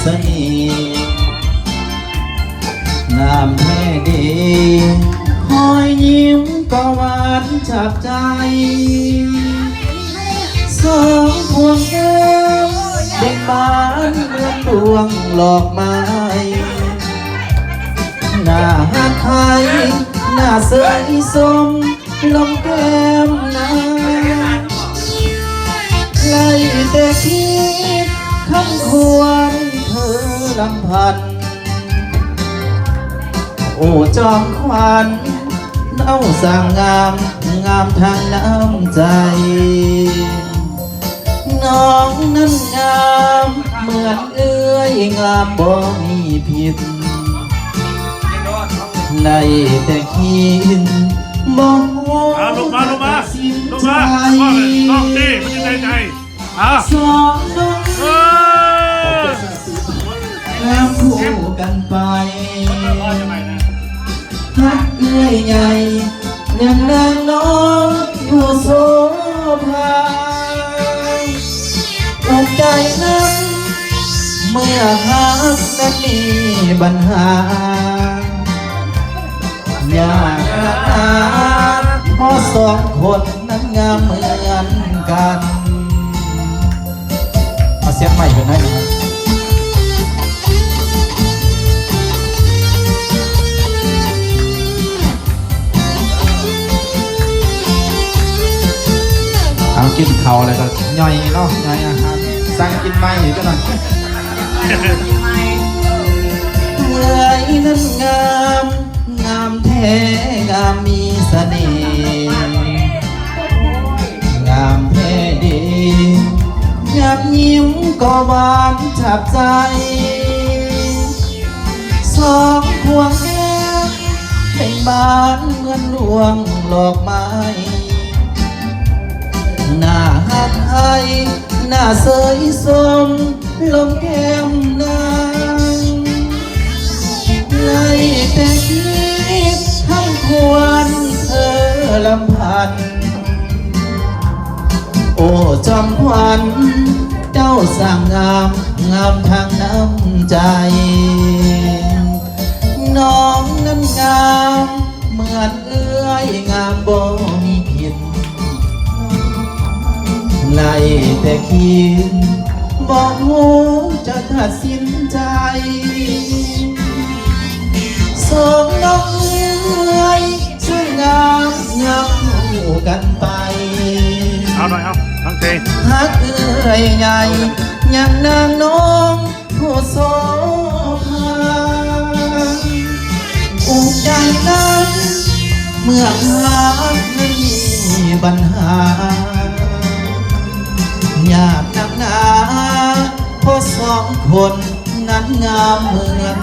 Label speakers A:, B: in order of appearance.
A: เสน่ห์งามแท้ดีหอยยิ้มก็หวานจับใจสองพวงแก้มเด็กบ้านเหมือนดวงหลอกไม้หน้าหักใครหน้าเสยสมลงแก้มนาใครแต่คิดคำควรเธอลำพันโอ้จอมขวัญเน่าสร้างงามงามทางน้ำใจน้องนั้นงามเหมือนเอื้อยงามบ่มีผิดในแต่คิดบ่หัว
B: ลงมาสิ้นใจน้องตีมันยังไง
A: สองน้องแล้วคู่กันไปฮักเอื้อยใหญ่ยังนางน้องอยู่โสภาอกใจนั้นเมื่อฮักนั้นมีปัญหาอยากหาเพราะสองคนนั้นงามเหมือนกันมาเสียงใหม่กันได้ไหมครับเอากินเขาอะไรก็ย่อยเนาะย่อยอาหารสั่งกินไหมก็หน่อยเมื่อยนั้นงามงามแท้งามมีเสน่ห์งามแท้ดีหยาบยิ้มก็หวานจับใจสองพวงแก้มเป็นบ้านเหมือนดวงหลอกไม้หน้าหักไอหน้าเสยสมลมแก้มนางเลยแต่คิดทั้งควรเธอลำพันโอ้จอมขวัญเจ้าสร้างงามงามทางน้ำใจน้องนั้นงามเหมือนเอื้อยงามบ่มีผิดไล่แต่คิดบอกหูจะตัดสินใจสองน้องเอื้อยช่วยงามงามคู่กันไป
B: เอาหน่อยเอาทั้งเตง
A: ฮักเอื้อยใหญ่ยังนางน้องผู้โสภาอุกใจนั้นเมื่อรักนั้นมีปัญหายากนักหนาเพราะสองคนนั้นงามเหมือน